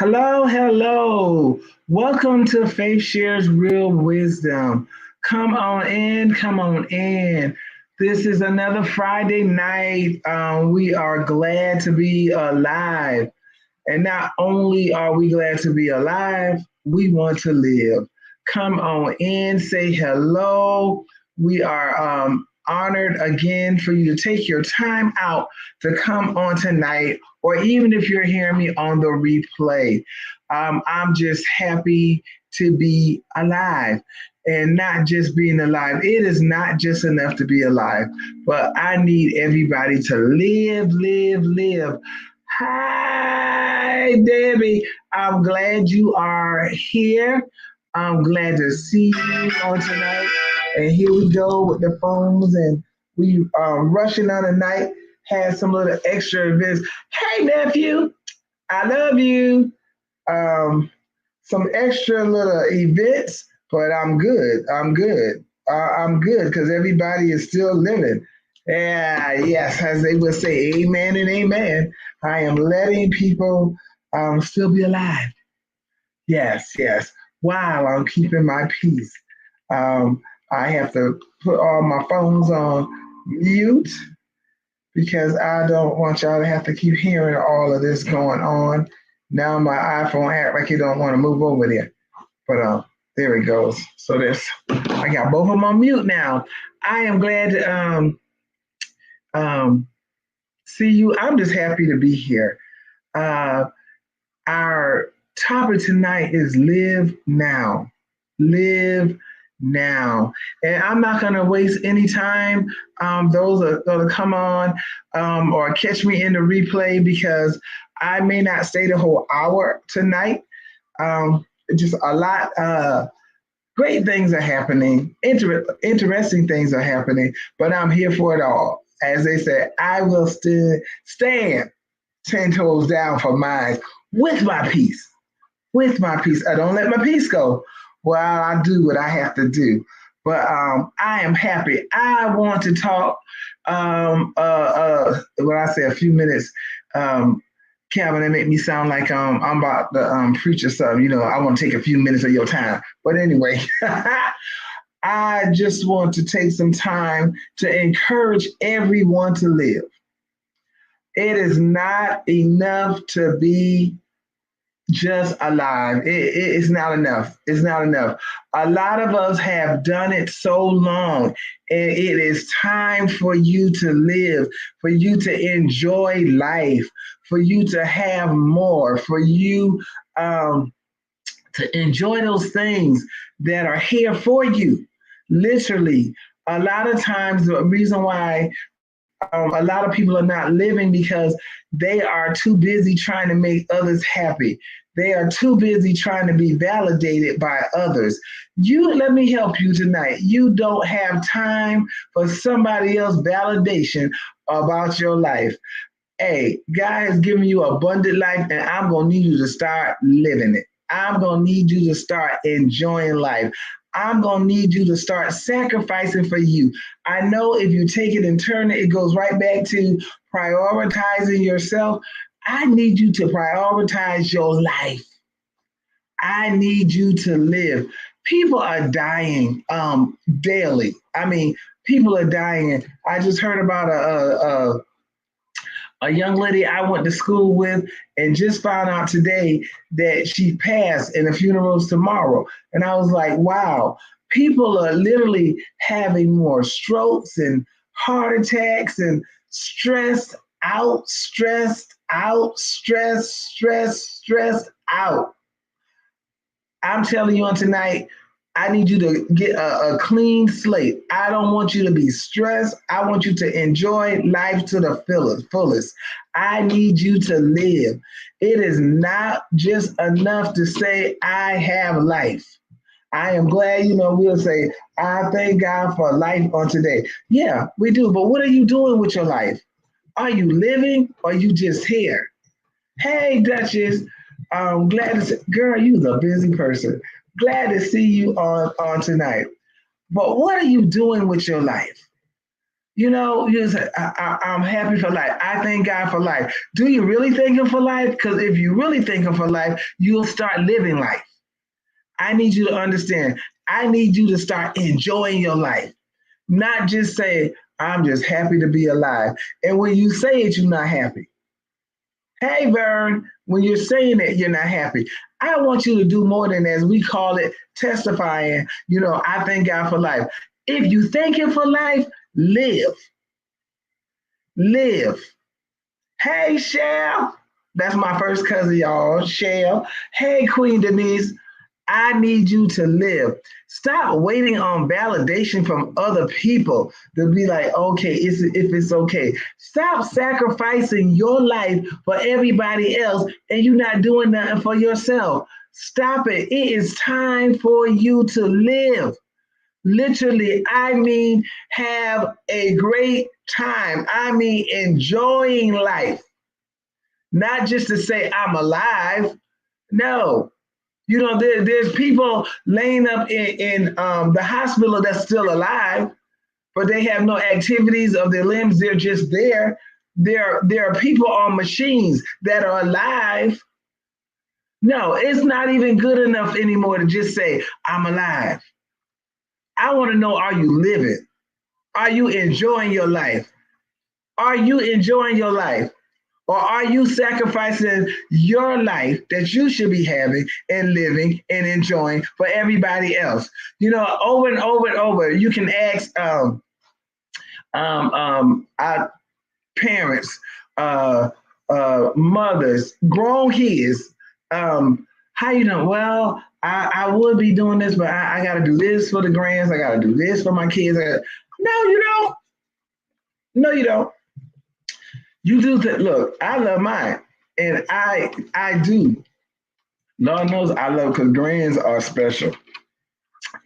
Hello, hello. Welcome to Faith Shares Real Wisdom. Come on in, come on in. This is another Friday night. We are glad to be alive. And not only are we glad to be alive, we want to live. Come on in, say hello. We are honored again for you to take your time out to come on tonight, or even if you're hearing me on the replay. I'm just happy to be alive. And not just being alive. It is not just enough to be alive, but I need everybody to live, live, live. Hi, Debbie. I'm glad you are here. I'm glad to see you on tonight. And here we go with the phones, and we rushing on tonight. Had some little extra events. Hey, nephew, I love you. Um, some extra little events, but I'm good. I'm good. I'm good because everybody is still living. Yeah, yes, as they would say, amen and amen. I am letting people still be alive. Yes, yes. While I'm keeping my peace. Um, I have to put all my phones on mute because I don't want y'all to have to keep hearing all of this going on. Now my iPhone act like it don't want to move over there. But there it goes. So this, I got both of them on mute now. I am glad to um, see you. I'm just happy to be here. Uh, our topic tonight is live now. Live now. And I'm not going to waste any time. Those are going to come on or catch me in the replay because I may not stay the whole hour tonight. Just a lot. Great things are happening, interesting things are happening, but I'm here for it all. As they say, I will still stand 10 toes down for mine with my peace. With my peace. I don't let my peace go while I do what I have to do. But I am happy. I want to talk, when I say a few minutes, Calvin, that make me sound like I'm about to preach or something. You know, I want to take a few minutes of your time. But anyway, I just want to take some time to encourage everyone to live. It is not enough to be just alive. It's not enough. It's not enough. A lot of us have done it so long, and it is time for you to live, for you to enjoy life, for you to have more, for you to enjoy those things that are here for you. Literally, a lot of times the reason why a lot of people are not living because they are too busy trying to make others happy. They are too busy trying to be validated by others. You let me help you tonight. You don't have time for somebody else's validation about your life. Hey, God has given you abundant life, and I'm gonna need you to start living it. I'm gonna need you to start enjoying life. I'm gonna need you to start sacrificing for you. I know if you take it and turn it, it goes right back to prioritizing yourself. I need you to prioritize your life. I need you to live. People are dying daily. I mean, people are dying. I just heard about a young lady I went to school with and just found out today that she passed and the funeral's tomorrow. And I was like, wow, people are literally having more strokes and heart attacks and stressed out, stressed out. I'm telling you on tonight, I need you to get a clean slate. I don't want you to be stressed. I want you to enjoy life to the fullest. I need you to live. It is not just enough to say, I have life. I am glad, we'll say, I thank God for life on today. Yeah, we do. But what are you doing with your life? Are you living or are you just here? Hey, Duchess. I'm glad to see, girl, you're a busy person. Glad to see you on tonight. But what are you doing with your life? You know, you say, I'm happy for life. I thank God for life. Do you really thank Him for life? Because if you really thank Him for life, you'll start living life. I need you to understand. I need you to start enjoying your life, not just say, I'm just happy to be alive. And when you say it, you're not happy. Hey, Vern, when you're saying it, you're not happy. I want you to do more than, as we call it, testifying. You know, I thank God for life. If you thank Him for life, live, live. Hey, Shell. That's my first cousin, y'all. Shell. Hey, Queen Denise. I need you to live. Stop waiting on validation from other people to be like, okay, if it's okay. Stop sacrificing your life for everybody else and you're not doing nothing for yourself. Stop it. It is time for you to live. Literally, I mean, have a great time. I mean, enjoying life, not just to say I'm alive. No, you know, there's people laying up in the hospital that's still alive, but they have no activities of their limbs. They're just there. There are people on machines that are alive. No, it's not even good enough anymore to just say, I'm alive. I want to know, are you living? Are you enjoying your life? Are you enjoying your life? Or are you sacrificing your life that you should be having and living and enjoying for everybody else? You know, over and over and over, you can ask our parents, mothers, grown kids, how you doing? Well, I would be doing this, but I got to do this for the grands. I got to do this for my kids. No, you don't. No, you don't. You do that. Look, I love mine, and I do. Lord knows I love because grands are special,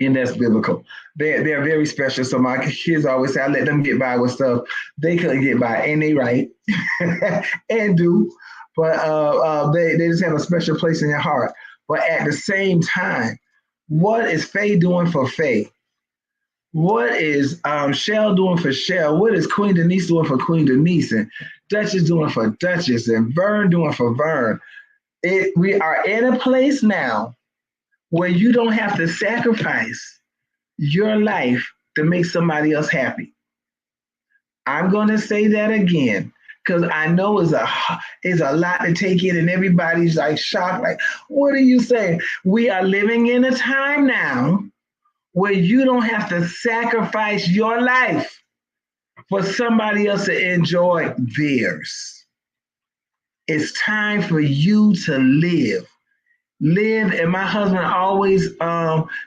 and that's biblical. They're very special. So my kids always say I let them get by with stuff they couldn't get by, and they right and do, but they just have a special place in their heart. But at the same time, what is Faye doing for Faye? What is Shell doing for Shell? What is Queen Denise doing for Queen Denise? And Duchess doing for Duchess? And Vern doing for Vern? We are in a place now where you don't have to sacrifice your life to make somebody else happy. I'm going to say that again because I know it's a lot to take in, and everybody's like shocked, like, what are you saying? We are living in a time now where you don't have to sacrifice your life for somebody else to enjoy theirs. It's time for you to live. Live, and my husband always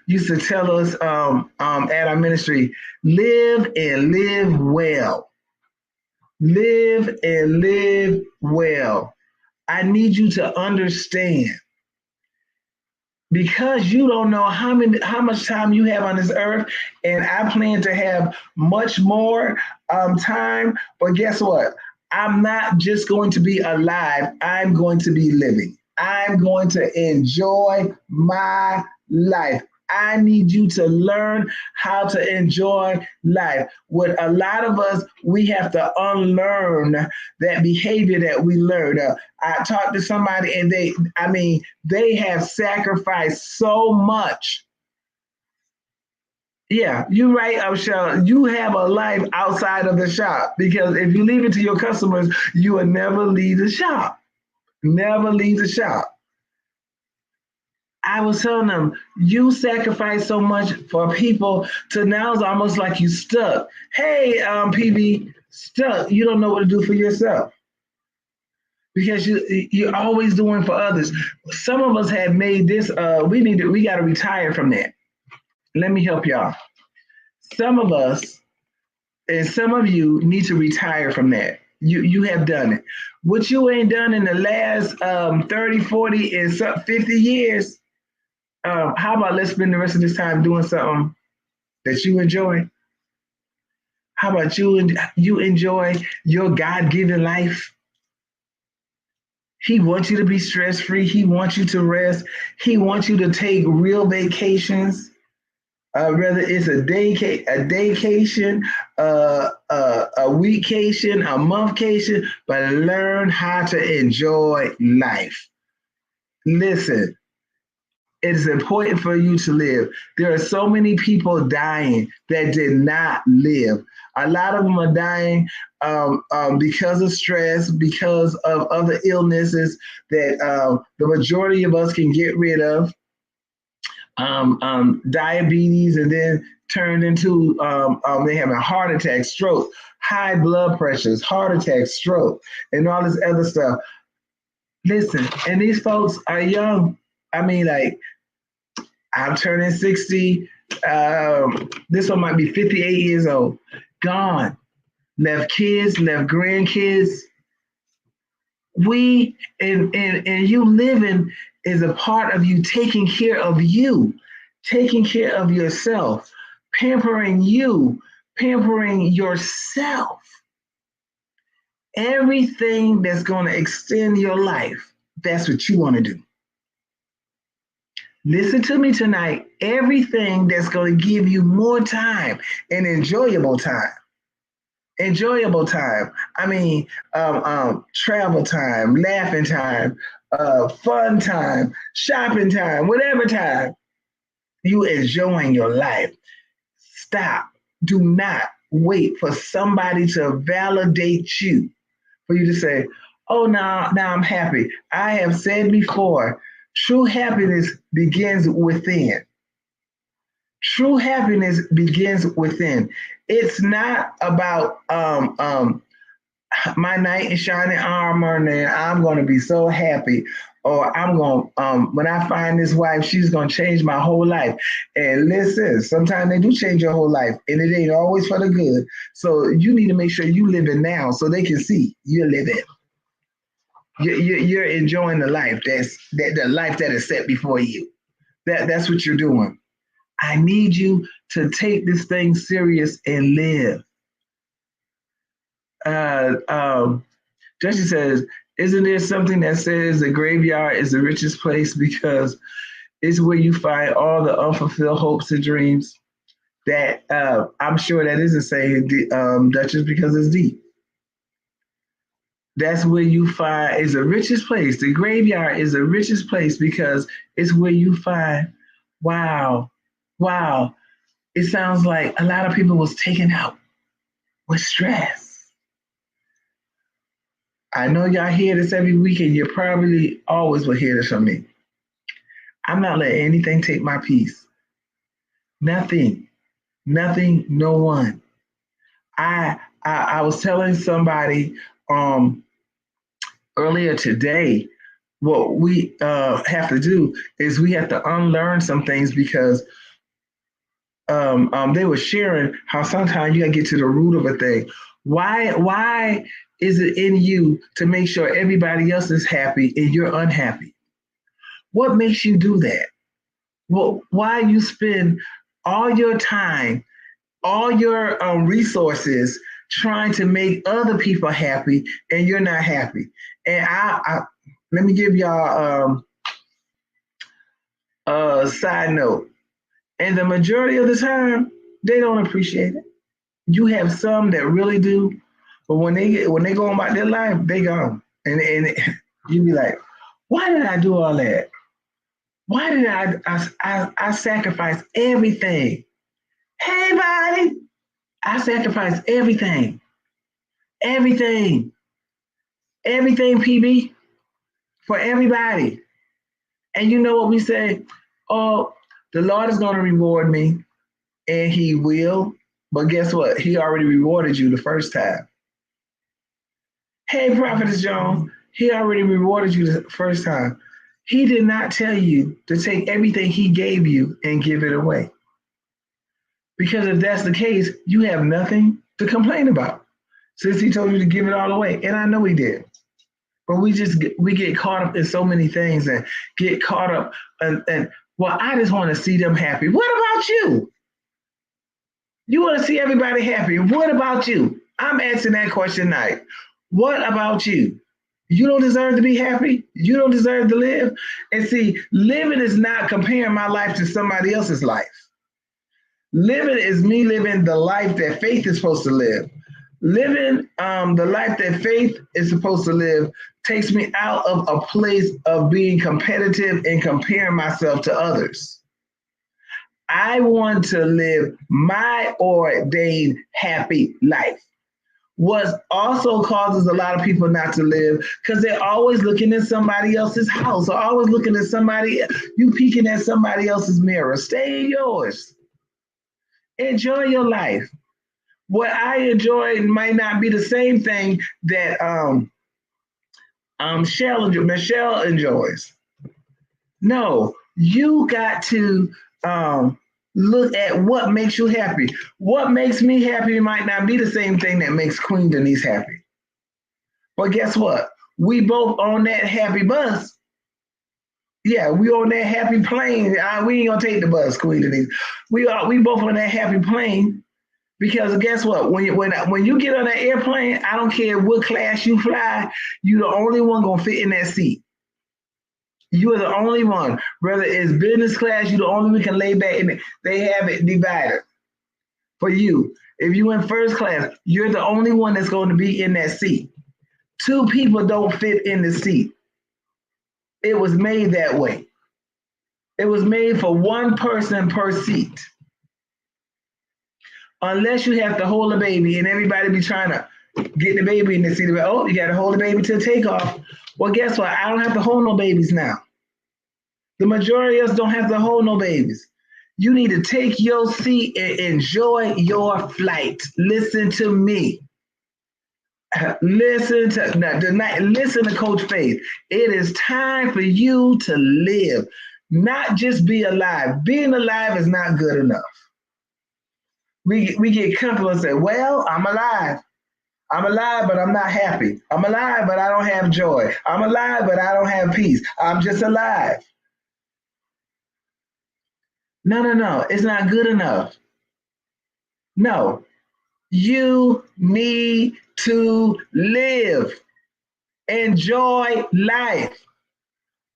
used to tell us at our ministry, live and live well. Live and live well. I need you to understand, because you don't know how much time you have on this earth, and I plan to have much more time. But guess what? I'm not just going to be alive. I'm going to be living. I'm going to enjoy my life. I need you to learn how to enjoy life. With a lot of us, we have to unlearn that behavior that we learned. I talked to somebody and they have sacrificed so much. Yeah, you're right, Michelle. You have a life outside of the shop, because if you leave it to your customers, you will never leave the shop. Never leave the shop. I was telling them, you sacrifice so much for people to now it's almost like you stuck. Hey, PB, stuck. You don't know what to do for yourself because you're always doing for others. Some of us have made this. We got to retire from that. Let me help y'all. Some of us and some of you need to retire from that. You have done it. What you ain't done in the last 30, 40, and 50 years. How about let's spend the rest of this time doing something that you enjoy? How about you enjoy your God-given life? He wants you to be stress-free. He wants you to rest. He wants you to take real vacations. Whether it's a daycation, a weekcation, a monthcation, but learn how to enjoy life. Listen, it is important for you to live. There are so many people dying that did not live. A lot of them are dying because of stress, because of other illnesses that the majority of us can get rid of. Diabetes, and then turned into they have a heart attack, stroke, high blood pressures, heart attack, stroke, and all this other stuff. Listen, and these folks are young. I mean, like, I'm turning 60. This one might be 58 years old. Gone. Left kids, left grandkids. We and you living is a part of you taking care of you, taking care of yourself, pampering you, pampering yourself. Everything that's going to extend your life, that's what you want to do. Listen to me tonight. Everything that's going to give you more time and enjoyable time. Enjoyable time. I mean, travel time, laughing time, fun time, shopping time, whatever time you enjoying your life. Stop. Do not wait for somebody to validate you, for you to say, oh, now I'm happy. I have said before, true happiness begins within. True happiness begins within. It's not about my knight in shining armor and I'm going to be so happy, or I'm going when I find this wife, she's going to change my whole life. And listen, sometimes they do change your whole life, and it ain't always for the good. So you need to make sure you live it now, so they can see you're living. You're enjoying the life the life that is set before you. That's what you're doing. I need you to take this thing serious and live. Jesse says, isn't there something that says the graveyard is the richest place because it's where you find all the unfulfilled hopes and dreams? That I'm sure that isn't saying Duchess, because it's deep. That's where you find is the richest place. The graveyard is the richest place because it's where you find, wow. It sounds like a lot of people was taken out with stress. I know y'all hear this every week, and you probably always will hear this from me. I'm not letting anything take my peace. Nothing, no one. I was telling somebody earlier today, what we have to do is we have to unlearn some things, because they were sharing how sometimes you gotta get to the root of a thing. Why is it in you to make sure everybody else is happy and you're unhappy? What makes you do that? Well, why you spend all your time, all your resources trying to make other people happy and you're not happy? And I let me give y'all a side note. And the majority of the time, they don't appreciate it. You have some that really do, but when they go about their life, they gone. And you be like, why did I do all that? Why did I sacrifice everything? Hey, buddy, I sacrificed everything. Everything, PB, for everybody. And you know what we say? Oh, the Lord is going to reward me, and he will. But guess what? He already rewarded you the first time. Hey, Prophetess Jones, he already rewarded you the first time. He did not tell you to take everything he gave you and give it away. Because if that's the case, you have nothing to complain about, since he told you to give it all away. And I know he did. But we get caught up in so many things and get caught up and well, I just want to see them happy. What about you? You want to see everybody happy. What about you? I'm asking that question tonight. What about you? You don't deserve to be happy. You don't deserve to live. And see, living is not comparing my life to somebody else's life. Living is me living the life that Faith is supposed to live. Living the life that faith is supposed to live takes me out of a place of being competitive and comparing myself to others. I want to live my ordained happy life. What also causes a lot of people not to live because they're always looking at somebody else's house or always looking at somebody, you peeking at somebody else's mirror. Stay in yours. Enjoy your life. What I enjoy might not be the same thing that Michelle enjoys. No, you got to look at what makes you happy. What makes me happy might not be the same thing that makes Queen Denise happy. But guess what? We both on that happy bus. Yeah, we on that happy plane. We ain't gonna take the bus, Queen Denise. We both on that happy plane because guess what? When you get on that airplane, I don't care what class you fly, you the only one gonna fit in that seat. You are the only one. Whether it's business class, you the only one can lay back in it. They have it divided for you. If you in first class, you're the only one that's going to be in that seat. Two people don't fit in the seat. It was made that way. It was made for one person per seat. Unless you have to hold a baby and everybody be trying to get the baby in the seat. Oh, you got to hold the baby till takeoff. Well, guess what? I don't have to hold no babies now. The majority of us don't have to hold no babies. You need to take your seat and enjoy your flight. Listen to me. Listen to Coach Faith. It is time for you to live, not just be alive. Being alive is not good enough. We get comfortable and say, well, I'm alive. I'm alive, but I'm not happy. I'm alive, but I don't have joy. I'm alive, but I don't have peace. I'm just alive. No. It's not good enough. No. You need to live. Enjoy life.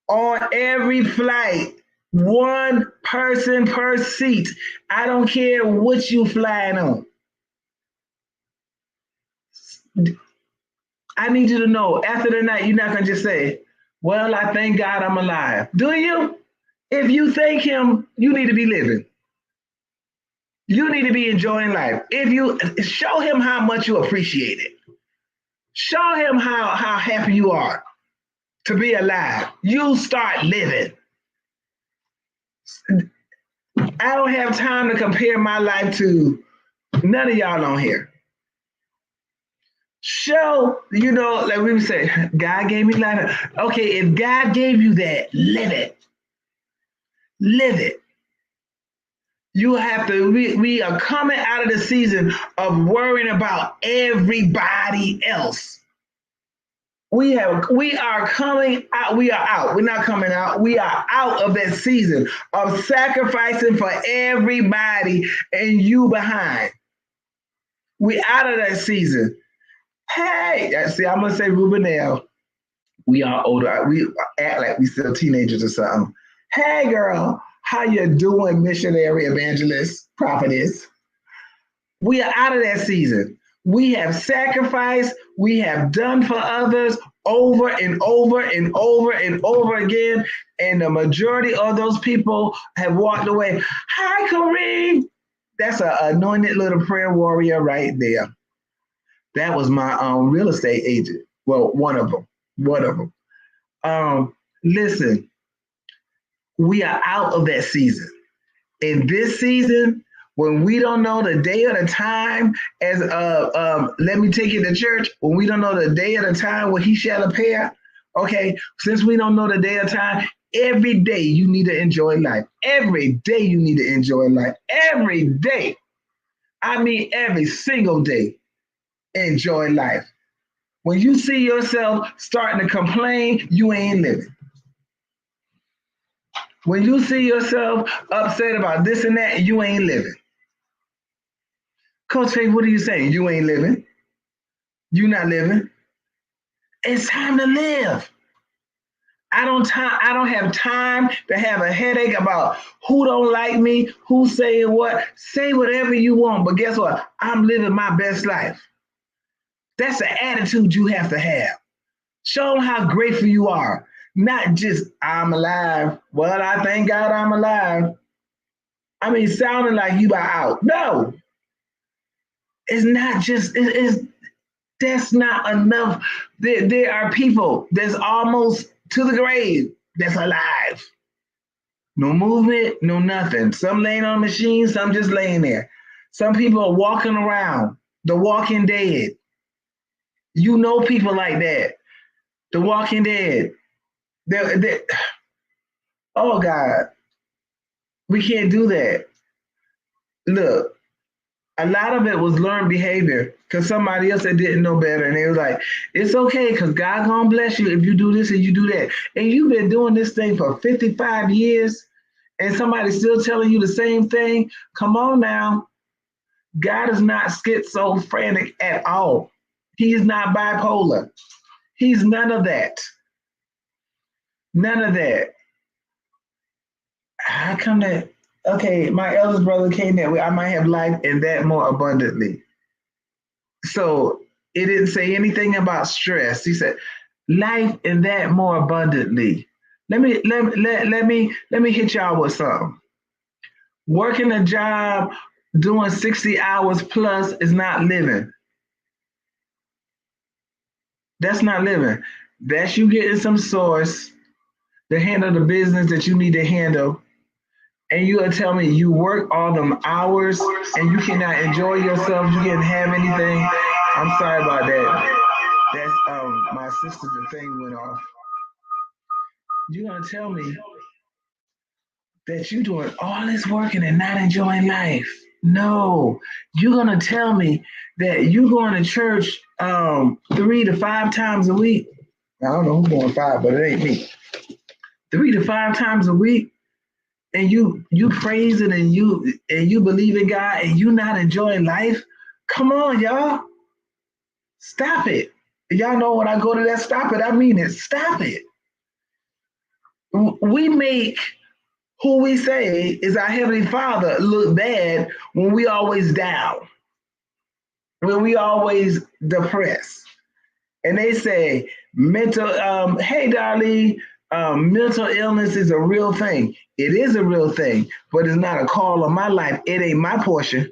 On every flight, one person per seat. I don't care what you flying on. I need you to know after the night, you're not going to just say, well, I thank God I'm alive. Do you? If you thank him, you need to be living. You need to be enjoying life. If you show him how much you appreciate it, show him how happy you are to be alive. You start living. I don't have time to compare my life to none of y'all on here. Show, like we would say, God gave me life. Okay, if God gave you that, live it. Live it. You have to, we are coming out of the season of worrying about everybody else. We are coming out. We are out. We're not coming out. We are out of that season of sacrificing for everybody and you behind. We out of that season. Hey, see, I'm gonna say Rubenel. We are older. We act like we still teenagers or something. Hey, girl, how you doing, missionary, evangelist, prophetess? We are out of that season. We have sacrificed. We have done for others over and over and over and over again. And the majority of those people have walked away. Hi, Kareem. That's an anointed little prayer warrior right there. That was my real estate agent. Well, one of them. Listen, we are out of that season. In this season, when we don't know the day or the time, as let me take you to church, when we don't know the day or the time when he shall appear, okay, since we don't know the day or time, every day you need to enjoy life. Every day you need to enjoy life. Every day. I mean, every single day, enjoy life. When you see yourself starting to complain, you ain't living. When you see yourself upset about this and that, you ain't living. Coach Faith, what are you saying? You ain't living. You not living. It's time to live. I don't have time to have a headache about who don't like me, who's saying what. Say whatever you want, but guess what? I'm living my best life. That's the attitude you have to have. Show them how grateful you are. Not just, I'm alive. Well, I thank God I'm alive. I mean, sounding like you are out. No, it's not just, that's not enough. There are people that's almost to the grave that's alive. No movement, no nothing. Some laying on a machine, some just laying there. Some people are walking around, the walking dead. You know people like that. The walking dead. They're, oh God, we can't do that. Look, a lot of it was learned behavior because somebody else that didn't know better, and they was like, "It's okay, because God gonna bless you if you do this and you do that." And you've been doing this thing for 55 years, and somebody's still telling you the same thing. Come on now, God is not schizophrenic at all. He is not bipolar. He's none of that. None of that. How come that? Okay, my eldest brother came that way. I might have life and that more abundantly. So it didn't say anything about stress. He said, life and that more abundantly. Let me hit y'all with something. Working a job, doing 60 hours plus is not living. That's not living. That's you getting some source to handle the business that you need to handle. And you gonna tell me you work all them hours and you cannot enjoy yourself, you can't have anything. I'm sorry about that. That's my sister, the thing went off. You gonna tell me that you doing all this working and not enjoying life? No, you're gonna tell me that you going to church 3 to 5 times a week. I don't know who's going five, but it ain't me. 3 to 5 times a week, and you praising and you believe in God and you not enjoying life. Come on, y'all. Stop it. Y'all know when I go to that, stop it, I mean it. Stop it. We make who we say is our Heavenly Father look bad when we always down, when we always depressed. And they say mental, hey, Darlene, mental illness is a real thing. It is a real thing, but it's not a call on my life. It ain't my portion.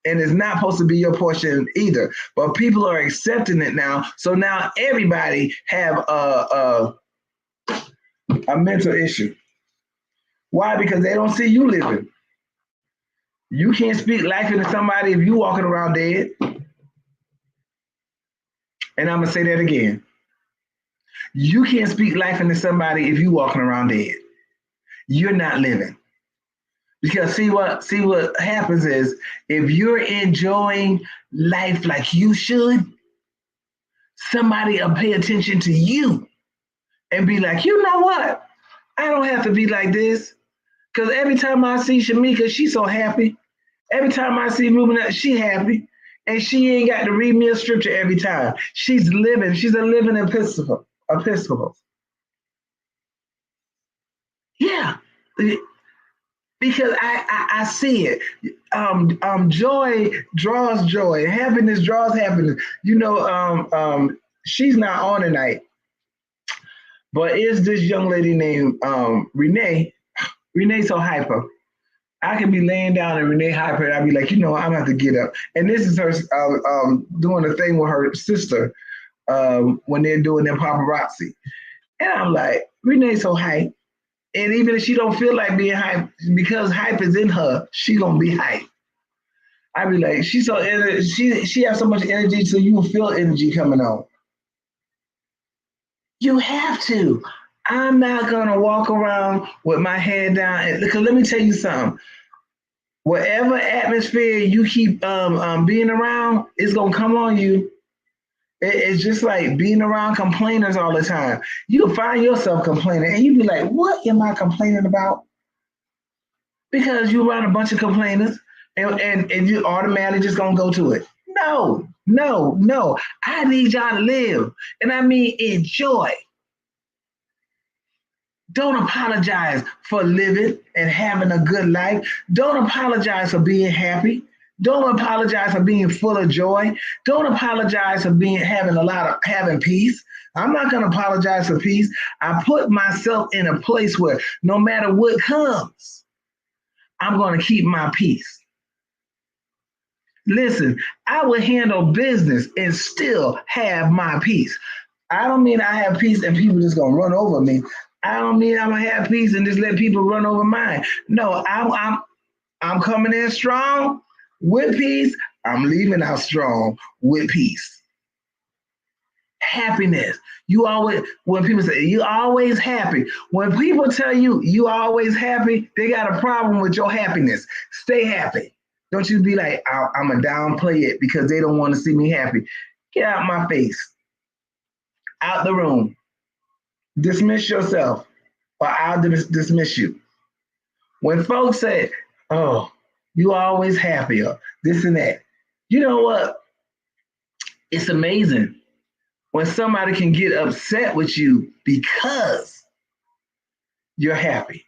And it's not supposed to be your portion either. But people are accepting it now. So now everybody have a mental issue. Why? Because they don't see you living. You can't speak life into somebody if you walking around dead. And I'm gonna say that again. You can't speak life into somebody if you walking around dead. You're not living. Because see what happens is if you're enjoying life like you should, somebody will pay attention to you and be like, you know what? I don't have to be like this. Because every time I see Shamika, she's so happy. Every time I see Ruben, she happy. And she ain't got to read me a scripture every time. She's living. She's a living episcopal. Yeah. Because I see it. Joy draws joy. Happiness draws happiness. You know, she's not on tonight, but is this young lady named Renee? Renee's so hyper. I can be laying down and Renee hyper, and I'd be like, you know, I'm gonna have to get up. And this is her doing a thing with her sister when they're doing their paparazzi. And I'm like, Renee's so hype. And even if she don't feel like being hype, because hype is in her, she gonna be hype. I be like, she's so she has so much energy, so you will feel energy coming on. You have to. I'm not gonna walk around with my head down. Because let me tell you something. Whatever atmosphere you keep being around, it's gonna come on you. It's just like being around complainers all the time. You'll find yourself complaining, and you be like, "What am I complaining about?" Because you're around a bunch of complainers, and you automatically just gonna go to it. No, no, no. I need y'all to live, and I mean enjoy. Don't apologize for living and having a good life. Don't apologize for being happy. Don't apologize for being full of joy. Don't apologize for having peace. I'm not going to apologize for peace. I put myself in a place where no matter what comes, I'm going to keep my peace. Listen, I will handle business and still have my peace. I don't mean I have peace and people just gonna run over me. I don't mean I'm gonna have peace and just let people run over mine. No, I'm coming in strong with peace. I'm leaving out strong with peace. Happiness. You always, when people say you always happy, when people tell you you always happy, they got a problem with your happiness. Stay happy. Don't you be like, I'm going to downplay it because they don't want to see me happy. Get out my face. Out the room. Dismiss yourself or I'll dismiss you. When folks say, oh, you always happy or this and that, you know what? It's amazing when somebody can get upset with you because you're happy.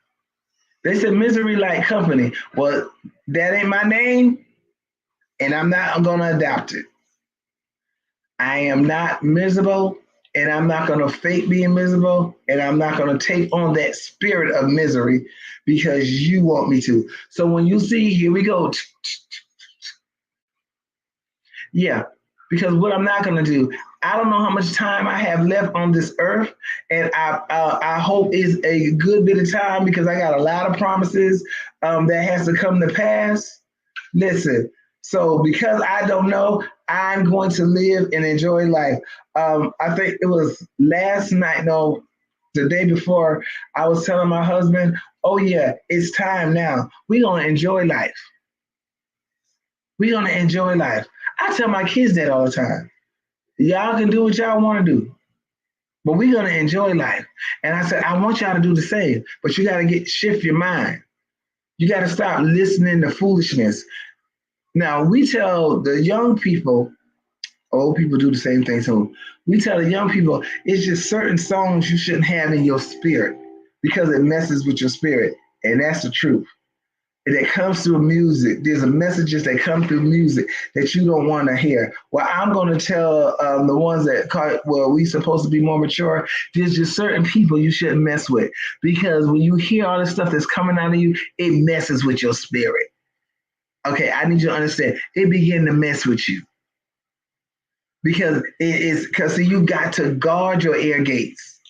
They said misery like company. Well, that ain't my name, and I'm not going to adopt it. I am not miserable, and I'm not going to fake being miserable, and I'm not going to take on that spirit of misery because you want me to. So when you see, here we go. Yeah, because what I'm not going to do, I don't know how much time I have left on this earth, and I hope it's a good bit of time because I got a lot of promises that has to come to pass. Listen, so because I don't know, I'm going to live and enjoy life. I think it was last night, no, the day before, I was telling my husband, oh yeah, it's time now. We're going to enjoy life. We're going to enjoy life. I tell my kids that all the time. Y'all can do what y'all want to do, but we're going to enjoy life. And I said, I want y'all to do the same, but you got to shift your mind. You got to stop listening to foolishness. Now, we tell the young people, old people do the same thing too. We tell the young people, it's just certain songs you shouldn't have in your spirit because it messes with your spirit. And that's the truth. That comes through music. There's messages that come through music that you don't want to hear. Well, I'm going to tell the ones that, we supposed to be more mature. There's just certain people you shouldn't mess with because when you hear all the stuff that's coming out of you, it messes with your spirit. Okay, I need you to understand. It begin to mess with you because you got to guard your ear gates.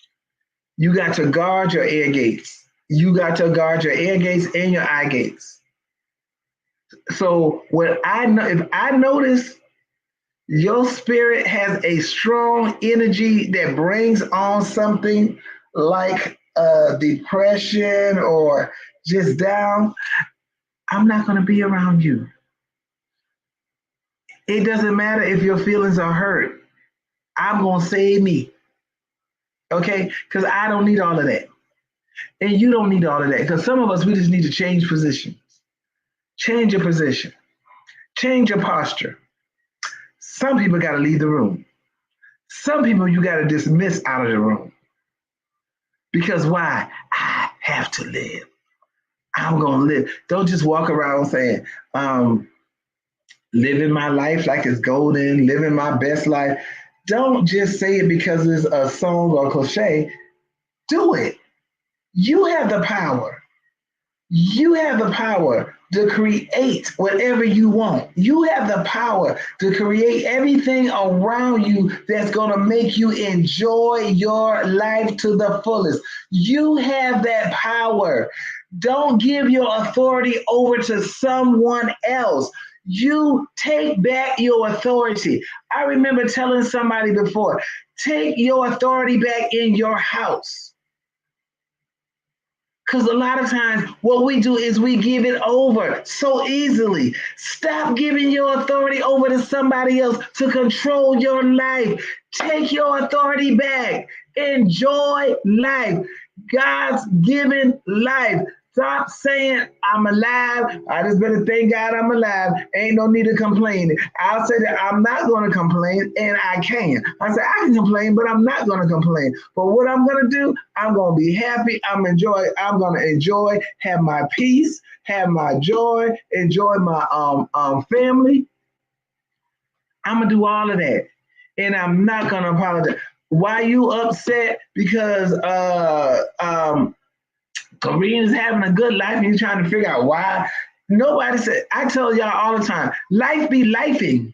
You got to guard your ear gates. You got to guard your ear gates and your eye gates. So if I notice your spirit has a strong energy that brings on something like depression or just down, I'm not going to be around you. It doesn't matter if your feelings are hurt. I'm going to save me. Okay? Because I don't need all of that. And you don't need all of that. Because some of us, we just need to change positions. Change your position. Change your posture. Some people got to leave the room. Some people you got to dismiss out of the room. Because why? I have to live. I'm going to live. Don't just walk around saying, living my life like it's golden, living my best life. Don't just say it because it's a song or cliche. Do it. You have the power. You have the power to create whatever you want. You have the power to create everything around you that's going to make you enjoy your life to the fullest. You have that power. Don't give your authority over to someone else. You take back your authority. I remember telling somebody before, take your authority back in your house. Because a lot of times what we do is we give it over so easily. Stop giving your authority over to somebody else to control your life. Take your authority back. Enjoy life. God's given life. Stop saying I'm alive. I just better thank God I'm alive. Ain't no need to complain. I'll say that I'm not going to complain, and I can. I say I can complain, but I'm not going to complain. But what I'm going to do, I'm going to be happy. I'm going to enjoy, have my peace, have my joy, enjoy my family. I'm going to do all of that, and I'm not going to apologize. Why you upset? Because Korean is having a good life and you're trying to figure out why. Nobody said, I tell y'all all the time, life be lifing.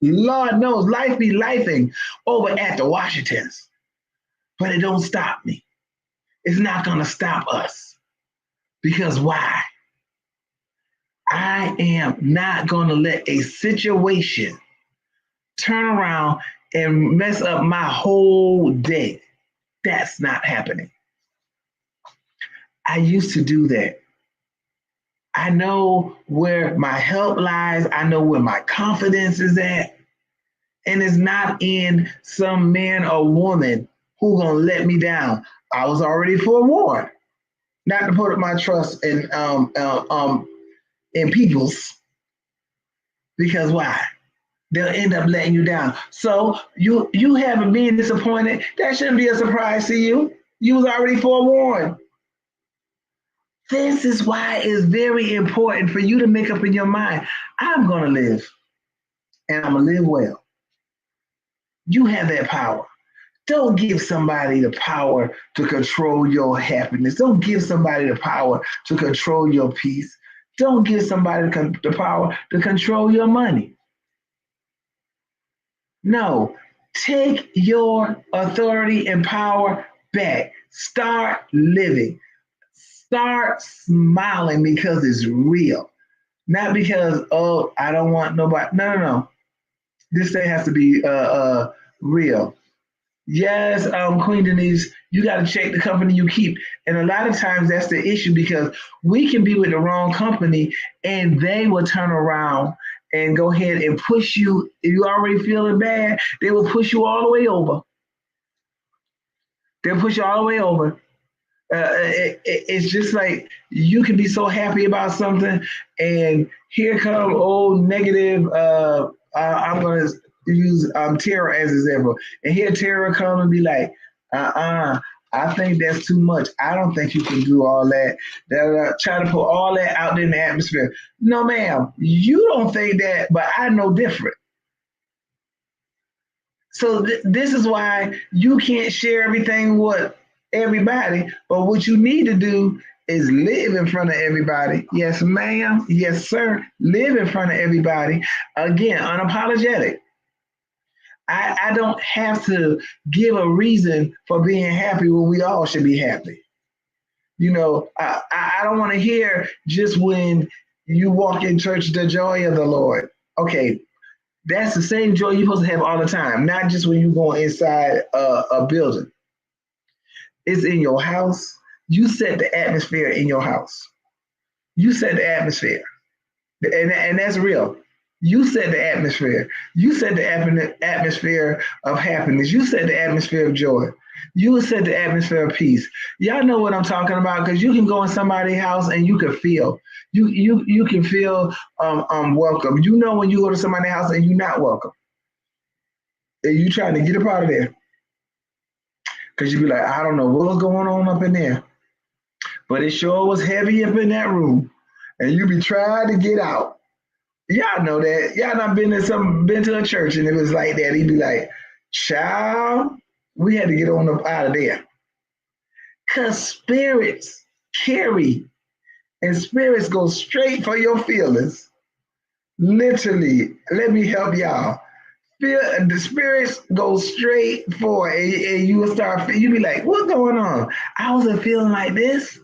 Lord knows, life be lifing over at the Washingtons. But it don't stop me. It's not going to stop us. Because why? I am not going to let a situation turn around and mess up my whole day. That's not happening. I used to do that. I know where my help lies. I know where my confidence is at. And it's not in some man or woman who gonna let me down. I was already forewarned not to put my trust in people's, because why? They'll end up letting you down. So you having being disappointed, that shouldn't be a surprise to you. You was already forewarned. This is why it's very important for you to make up in your mind, I'm going to live and I'm going to live well. You have that power. Don't give somebody the power to control your happiness. Don't give somebody the power to control your peace. Don't give somebody the power to control your money. No, take your authority and power back. Start living. Start smiling because it's real. Not because, oh, I don't want nobody. No. This thing has to be real. Yes, Queen Denise, you got to check the company you keep. And a lot of times that's the issue, because we can be with the wrong company and they will turn around and go ahead and push you. If you're already feeling bad, they will push you all the way over. They'll push you all the way over. It's just like you can be so happy about something, and here come old negative. I'm going to use Tara as an example, and here Tara come and be like, I think that's too much. I don't think you can do all that. They're trying to put all that out there in the atmosphere. No, ma'am, you don't think that, but I know different. So this is why you can't share everything with everybody, but what you need to do is live in front of everybody. Yes, ma'am. Yes, sir. Live in front of everybody. Again, unapologetic. I don't have to give a reason for being happy when we all should be happy. You know, I don't want to hear just when you walk in church the joy of the Lord. Okay, that's the same joy you're supposed to have all the time, not just when you go inside a building. It's in your house. You set the atmosphere in your house. You set the atmosphere. And that's real. You set the atmosphere. You set the atmosphere of happiness. You set the atmosphere of joy. You set the atmosphere of peace. Y'all know what I'm talking about, because you can go in somebody's house and you can feel. You can feel welcome. You know when you go to somebody's house and you're not welcome. And you trying to get up out of there. Because you be like, I don't know what's going on up in there. But it sure was heavy up in that room. And you be trying to get out. Y'all know that. Y'all not been to a church and it was like that. He'd be like, child, we had to get on up out of there. Because spirits carry, and spirits go straight for your feelings. Literally, let me help y'all. The spirits go straight for it, and you will start, you be like, what's going on? I wasn't feeling like this.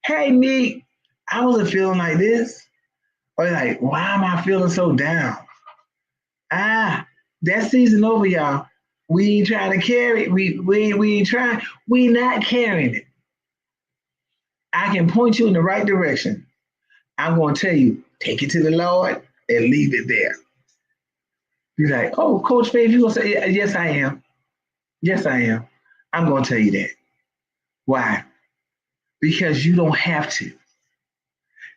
Hey, Nick, I wasn't feeling like this. Or like, why am I feeling so down? That season over, y'all. We ain't trying to carry it. We ain't trying. We not carrying it. I can point you in the right direction. I'm going to tell you, take it to the Lord and leave it there. You're like, oh, Coach Faith, you going to say, yes, I am. Yes, I am. I'm going to tell you that. Why? because you don't have to.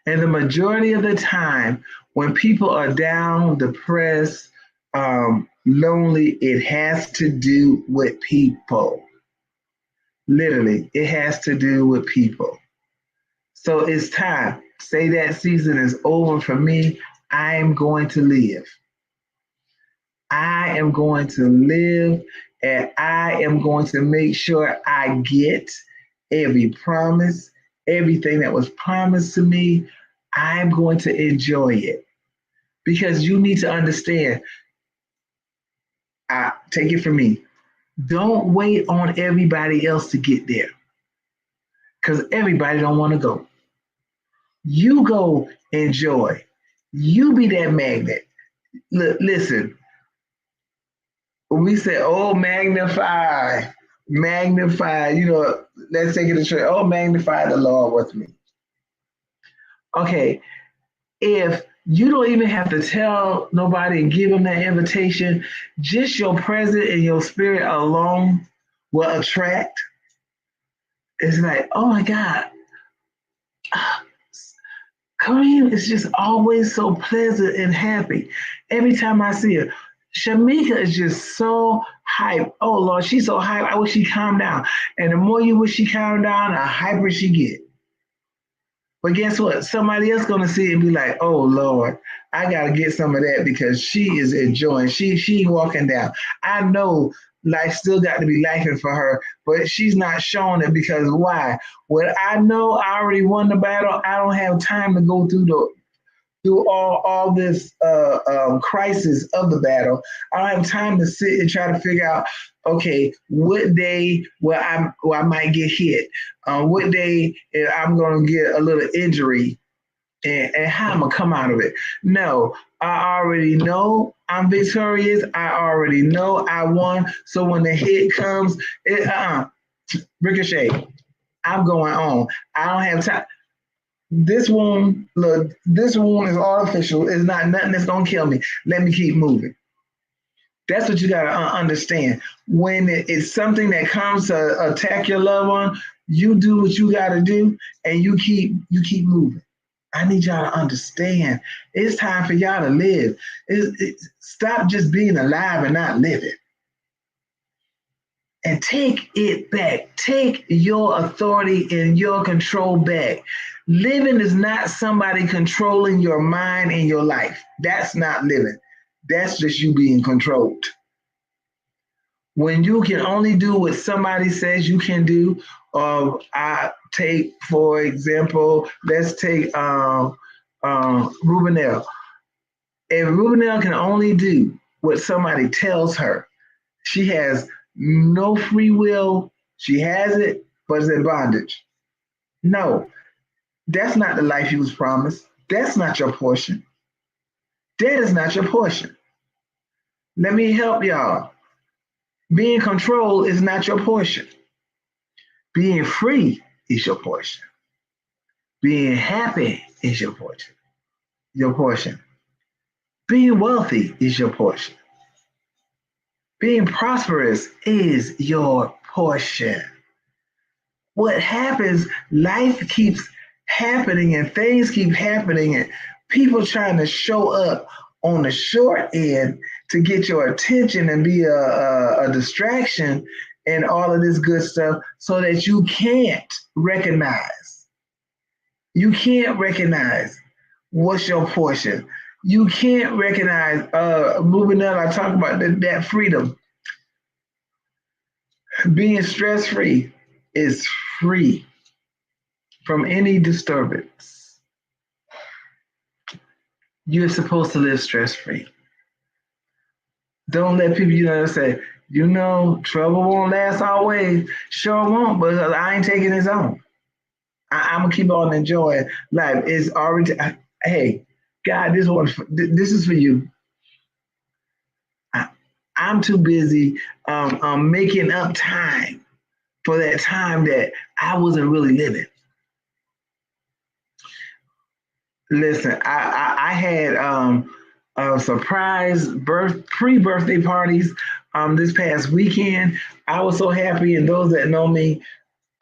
And the majority of the time, when people are down, depressed, lonely, it has to do with people. Literally, it has to do with people. So it's time. Say that season is over for me. I am going to live. I am going to live, and I am going to make sure I get every promise, everything that was promised to me. I'm going to enjoy it because you need to understand. I take it from me. Don't wait on everybody else to get there because everybody don't want to go. You go enjoy. You be that magnet. Listen, when we say, oh, magnify, magnify, let's take it to church. Oh, magnify the Lord with me. Okay, if you don't even have to tell nobody and give them that invitation, just your presence and your spirit alone will attract. It's like, oh my God, Kareem is just always so pleasant and happy. Every time I see her, Shamika is just so hype. Oh Lord, she's so hype. I wish she calmed down. And the more you wish she calmed down, the hyper she get. But guess what? Somebody else gonna see it and be like, "Oh Lord, I gotta get some of that because she is enjoying. She walking down. I know life still got to be lifing for her, but she's not showing it because why? When I know I already won the battle, I don't have time to go through all this crisis of the battle. I don't have time to sit and try to figure out, okay, what day where I might get hit, what day I'm going to get a little injury, and how I'm gonna come out of it. No, I already know I'm victorious. I already know I won. So when the hit comes, ricochet. I'm going on. I don't have time. This wound, look, this wound is artificial. It's not nothing that's gonna kill me. Let me keep moving. That's what you gotta understand. When it's something that comes to attack your loved one, you do what you gotta do, and you keep moving. I need y'all to understand. It's time for y'all to live. Stop just being alive and not living. And take it back. Take your authority and your control back. Living is not somebody controlling your mind and your life. That's not living. That's just you being controlled. When you can only do what somebody says you can do, I take, for example, let's take Rubenel. If Rubenel can only do what somebody tells her, she has no free will. She has it, but it's in bondage. No, that's not the life you was promised. That's not your portion. That is not your portion. Let me help y'all. Being controlled is not your portion. Being free is your portion. Being happy is your portion. Your portion. Being wealthy is your portion. Being prosperous is your portion. What happens, life keeps happening and things keep happening and people trying to show up on the short end to get your attention and be a distraction and all of this good stuff so that you can't recognize. You can't recognize what's your portion. You can't recognize, moving on, I talk about that freedom. Being stress free is free from any disturbance. You're supposed to live stress free. Don't let people, say, trouble won't last always. Sure won't, but I ain't taking his own. I'm gonna keep on enjoying life. It's already, hey, God, this is for you. I'm too busy making up time for that time that I wasn't really living. Listen, I had a surprise pre-birthday parties this past weekend. I was so happy, and those that know me,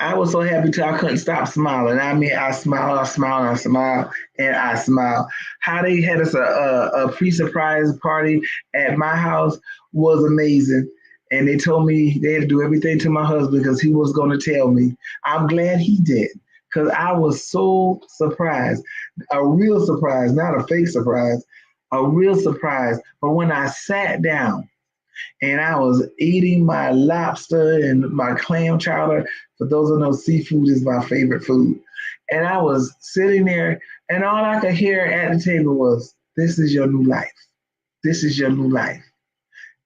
I was so happy till I couldn't stop smiling. I mean, I smiled, I smiled, I smiled, and I smiled. How they had us a pre-surprise party at my house was amazing. And they told me they had to do everything to my husband because he was going to tell me. I'm glad he did because I was so surprised. A real surprise, not a fake surprise, a real surprise. But when I sat down, and I was eating my lobster and my clam chowder. For those who know, seafood is my favorite food. And I was sitting there, and all I could hear at the table was, "This is your new life. This is your new life.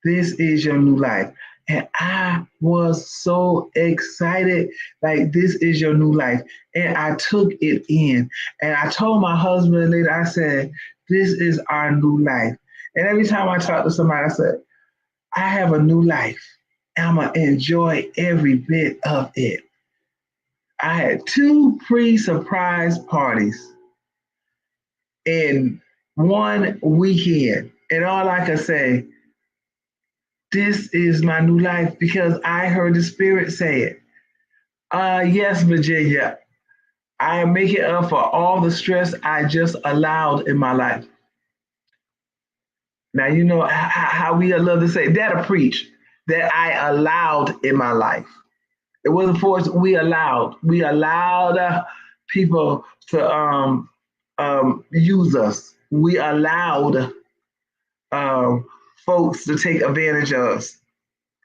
This is your new life." And I was so excited, like, this is your new life. And I took it in. And I told my husband later, I said, this is our new life. And every time I talk to somebody, I said, I have a new life. I'm going to enjoy every bit of it. I had two pre-surprise parties in one weekend. And all I could say, this is my new life because I heard the Spirit say it. Yes, Virginia, I am making up for all the stress I just allowed in my life. Now, you know how we love to say that, a preach, that I allowed in my life. It wasn't forced. We allowed. We allowed people to use us. We allowed folks to take advantage of us.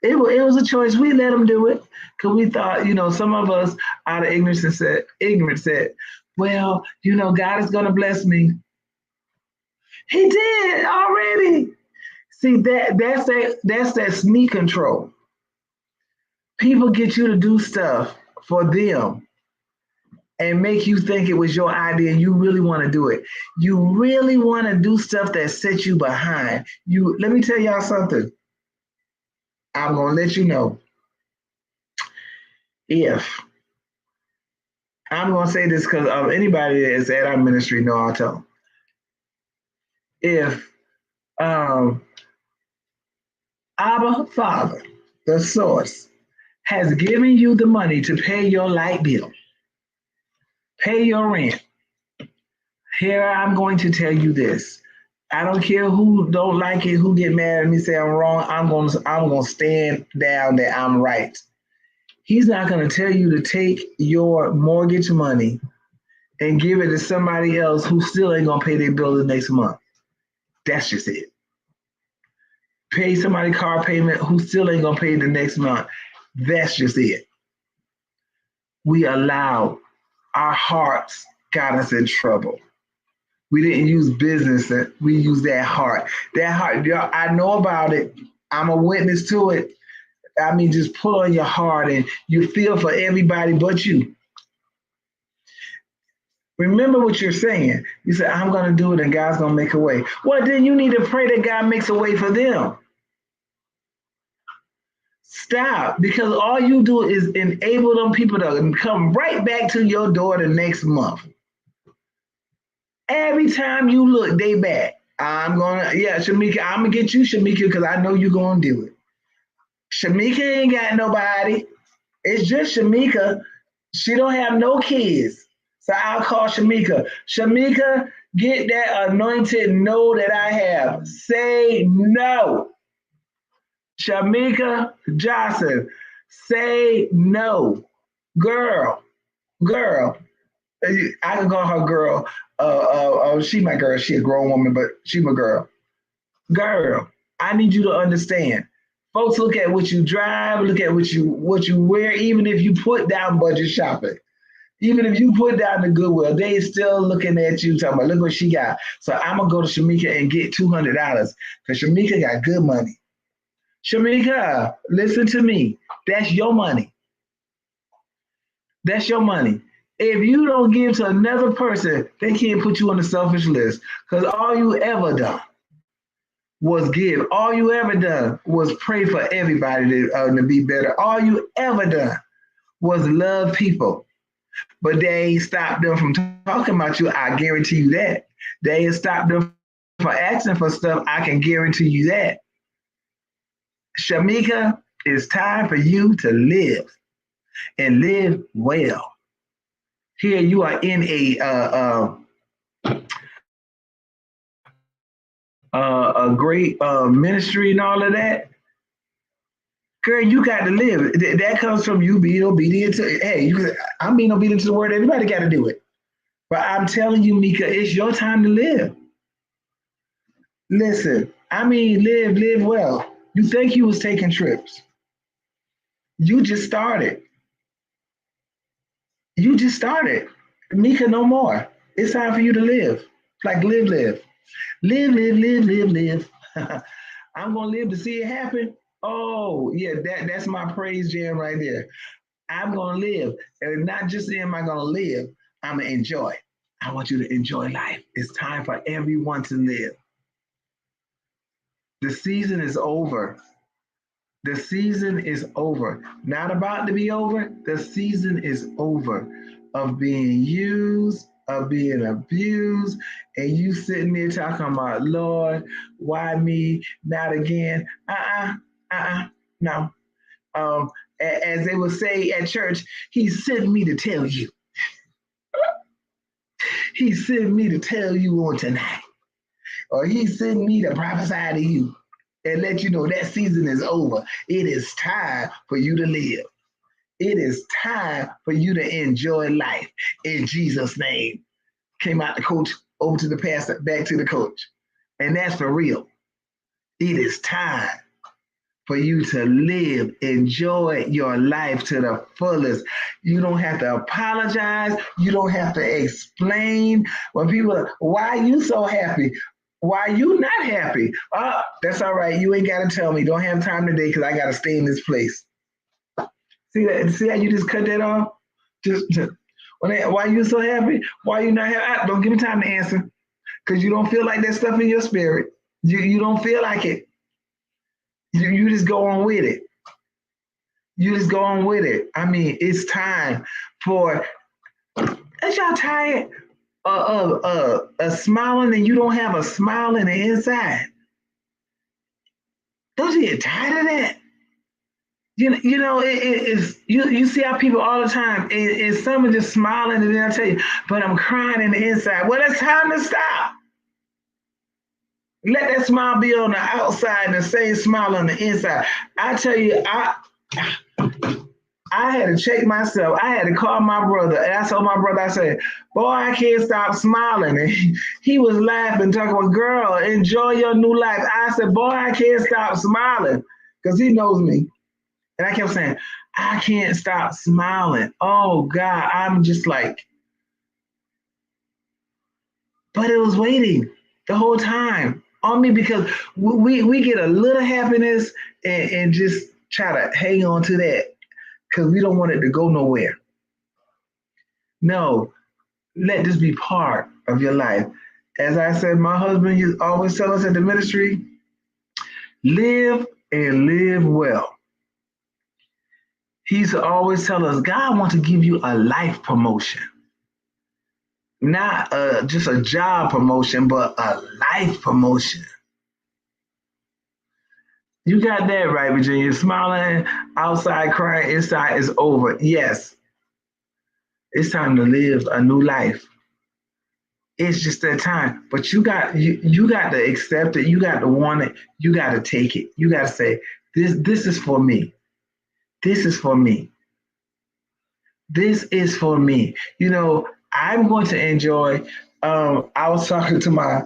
It was a choice. We let them do it because we thought, some of us out of ignorance said, well, God is going to bless me. He did already. See, that's that sneak control. People get you to do stuff for them and make you think it was your idea and you really want to do it. You really want to do stuff that sets you behind. Let me tell y'all something. I'm going to let you know. If I'm going to say this because anybody that is at our ministry know I'll tell them. If Abba Father, the source, has given you the money to pay your light bill, pay your rent, here I'm going to tell you this. I don't care who don't like it, who get mad at me, say I'm wrong. I'm gonna stand down that I'm right. He's not gonna tell you to take your mortgage money and give it to somebody else who still ain't gonna pay their bill the next month. That's just it. Pay somebody car payment who still ain't gonna pay the next month. That's just it. We allow our hearts got us in trouble. We didn't use business. We used that heart. That heart, I know about it. I'm a witness to it. I mean, just pull on your heart and you feel for everybody but you. Remember what you're saying. You say, I'm going to do it and God's going to make a way. Well, then you need to pray that God makes a way for them. Stop, because all you do is enable them people to come right back to your door the next month. Every time you look, they back. Shamika, I'm gonna get you, Shamika, because I know you're gonna do it. Shamika ain't got nobody. It's just Shamika. She don't have no kids. So I'll call Shamika. Shamika, get that anointed no that I have. Say no. Shamika Johnson, say no. Girl. I can call her girl. She my girl. She a grown woman, but she my girl. Girl, I need you to understand. Folks look at what you drive, look at what you wear. Even if you put down budget shopping, even if you put down the Goodwill, they still looking at you talking about, look what she got. So I'm gonna go to Shamika and get $200 because Shamika got good money. Shamika, listen to me. That's your money. That's your money. If you don't give to another person, they can't put you on the selfish list because all you ever done was give. All you ever done was pray for everybody to be better. All you ever done was love people. But they ain't stopped them from talking about you. I guarantee you that. They ain't stopped them from asking for stuff. I can guarantee you that. Shamika, it's time for you to live. and live well. Here you are in a great ministry and all of that. Girl, you got to live. That comes from you being obedient to. Hey, I'm being obedient to the word. Everybody got to do it. But I'm telling you, Mika, it's your time to live. Listen, I mean, live well. You think you was taking trips? You just started. You just started. Mika, no more. It's time for you to live. Like live. I'm gonna live to see it happen. Oh, yeah, that's my praise jam right there. I'm gonna live. And not just am I gonna live, I'm gonna enjoy. I want you to enjoy life. It's time for everyone to live. The season is over. The season is over. Not about to be over. The season is over of being used, of being abused, and you sitting there talking about, Lord, why me? Not again. No. As they would say at church, he sent me to tell you. He sent me to tell you on tonight. Or he sent me to prophesy to you and let you know that season is over. It is time for you to live. It is time for you to enjoy life in Jesus' name. Came out the coach, over to the pastor, back to the coach. And that's for real. It is time for you to live, enjoy your life to the fullest. You don't have to apologize. You don't have to explain. When people are, why are you so happy? Why are you not happy? That's all right. You ain't got to tell me. Don't have time today because I got to stay in this place. See that? See how you just cut that off? Why are you so happy? Why are you not happy? Don't give me time to answer because you don't feel like that stuff in your spirit. You don't feel like it. You just go on with it. You just go on with it. I mean, it's time for. Is y'all tired of smiling and you don't have a smile in the inside? Don't you get tired of that? You know, it's you see how people all the time, it's someone just smiling and then I tell you, but I'm crying in the inside. Well, it's time to stop. Let that smile be on the outside and the same smile on the inside. I tell you, I had to check myself. I had to call my brother. And I told my brother, I said, boy, I can't stop smiling. And he was laughing, talking about, girl, enjoy your new life. I said, boy, I can't stop smiling because he knows me. And I kept saying, I can't stop smiling. Oh, God, I'm just like, but it was waiting the whole time on me because we get a little happiness and just try to hang on to that because we don't want it to go nowhere. No, let this be part of your life. As I said, my husband used to always tell us at the ministry, live and live well. He used to always tell us, God wants to give you a life promotion. Not just a job promotion, but a life promotion. You got that right, Virginia. Smiling outside, crying inside is over. Yes, it's time to live a new life. It's just that time. But you got to accept it. You got to want it. You got to take it. You got to say, this is for me. This is for me. This is for me. You know, I'm going to enjoy. I was talking to my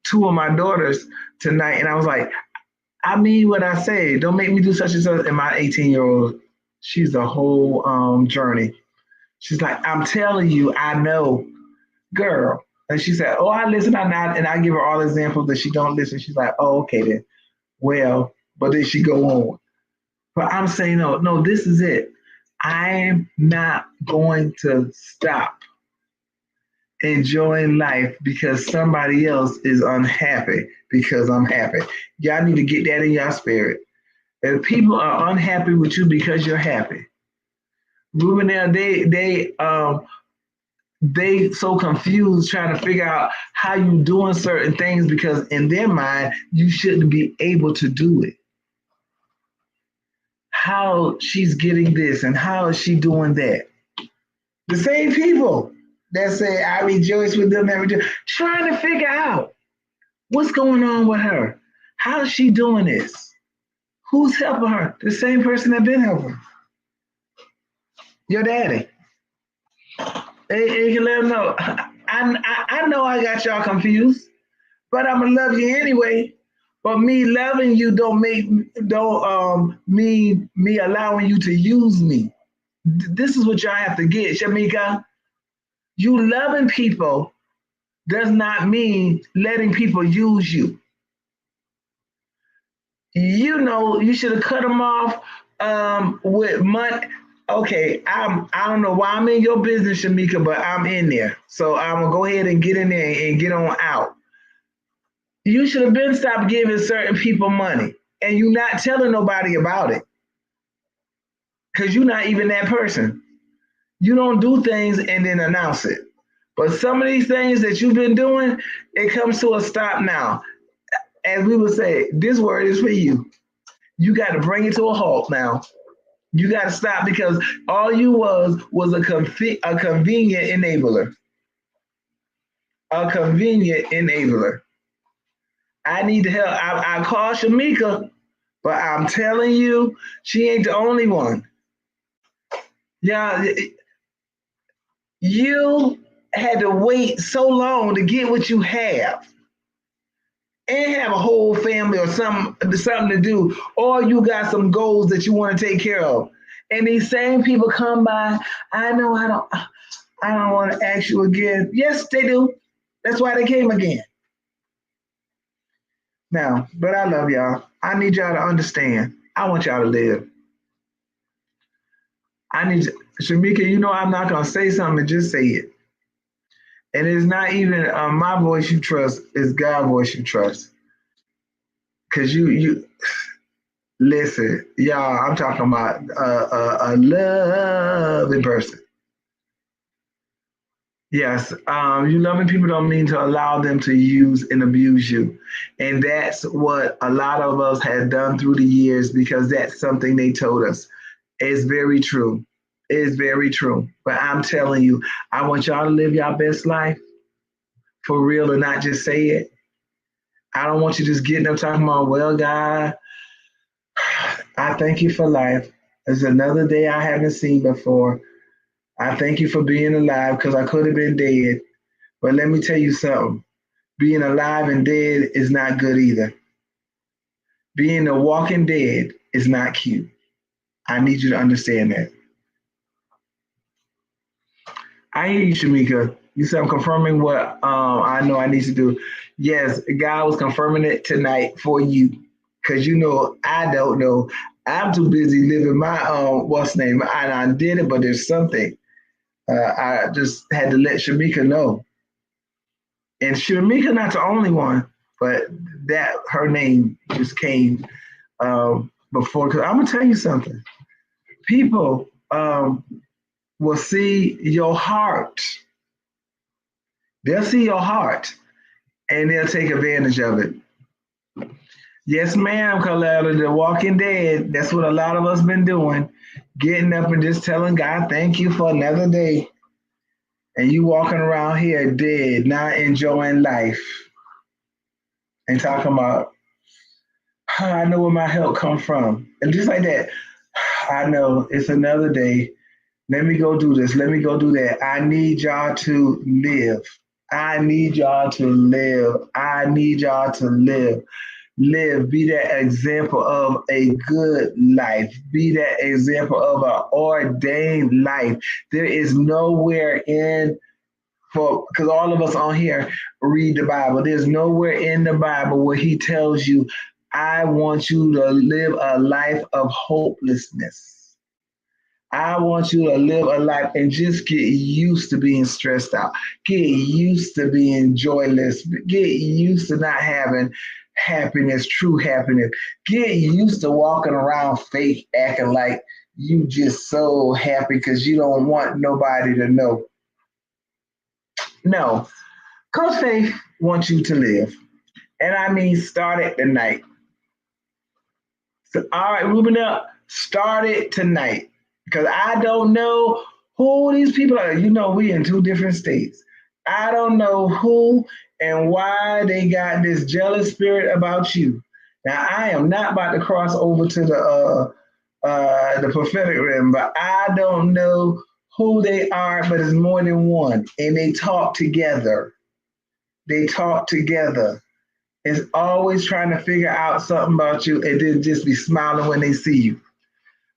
two of my daughters tonight, and I was like, I mean what I say. Don't make me do such and such. And my 18-year-old, she's the whole journey. She's like, I'm telling you, I know, girl. And she said, oh, I listen, I'm not. And I give her all examples that she don't listen. She's like, oh, okay then. Well, but then she go on. But I'm saying, no, this is it. I'm not going to stop enjoying life because somebody else is unhappy because I'm happy. Y'all need to get that in your spirit. If people are unhappy with you because you're happy, Ruben, they so confused trying to figure out how you doing certain things because in their mind you shouldn't be able to do it. how she's getting this and how is she doing that. The same people that say, I rejoice with them that rejoice, trying to figure out what's going on with her. How is she doing this? Who's helping her? The same person that been helping her. Your daddy. And you can let them know. I know I got y'all confused, but I'm gonna love you anyway. But me loving you don't mean me allowing you to use me. This is what y'all have to get, Shamika. You loving people does not mean letting people use you. You know, you should have cut them off with money. Okay, I don't know why I'm in your business, Shamika, but I'm in there. So I'm gonna go ahead and get in there and get on out. You should have been stopped giving certain people money, and you not telling nobody about it because you're not even that person. You don't do things and then announce it. But some of these things that you've been doing, it comes to a stop now. As we would say, this word is for you. You got to bring it to a halt now. You got to stop because all you was a convenient enabler. A convenient enabler. I need to help. I call Shamika, but I'm telling you, she ain't the only one. Yeah, you had to wait so long to get what you have and have a whole family or something to do, or you got some goals that you want to take care of. And these same people come by, I know I don't want to ask you again. Yes, they do. That's why they came again. Now, but I love y'all. I need y'all to understand. I want y'all to live. I need Shamika, you know I'm not gonna say something, just say it. And it's not even my voice you trust, it's God's voice you trust. Cause you listen, y'all. I'm talking about a loving person. Yes, you loving people don't mean to allow them to use and abuse you, and that's what a lot of us have done through the years because that's something they told us. It's very true. It's very true. But I'm telling you, I want y'all to live your best life for real and not just say it. I don't want you just getting up talking about, well, God, I thank you for life. There's another day I haven't seen before. I thank you for being alive because I could have been dead. But let me tell you something. Being alive and dead is not good either. Being a walking dead is not cute. I need you to understand that. I hear you, Shamika. You said I'm confirming what I know I need to do. Yes, God was confirming it tonight for you. Because you know, I don't know. I'm too busy living my what's name. I did it, but there's something. I just had to let Shamika know. And Shamika not the only one, but that her name just came before. Because I'm gonna tell you something. People will see your heart. They'll see your heart and they'll take advantage of it. Yes, ma'am, Coletta, the walking dead. That's what a lot of us been doing. Getting up and just telling God, thank you for another day. And you walking around here dead, not enjoying life. And talking about, I know where my help come from. And just like that, I know it's another day. Let me go do this. Let me go do that. I need y'all to live. I need y'all to live. I need y'all to live. Live, be that example of a good life, be that example of an ordained life. There is nowhere in for because all of us on here read the Bible. There's nowhere in the Bible where he tells you, I want you to live a life of hopelessness. I want you to live a life and just get used to being stressed out. Get used to being joyless. Get used to not having happiness, true happiness. Get used to walking around fake, acting like you just so happy because you don't want nobody to know. No, Coach Faith wants you to live. And I mean, start at the night. So, all right, moving up. Start it tonight. Because I don't know who these people are. You know, we in two different states. I don't know who and why they got this jealous spirit about you. Now, I am not about to cross over to the prophetic realm, but I don't know who they are, but it's more than one. And they talk together. They talk together. It's always trying to figure out something about you and then just be smiling when they see you.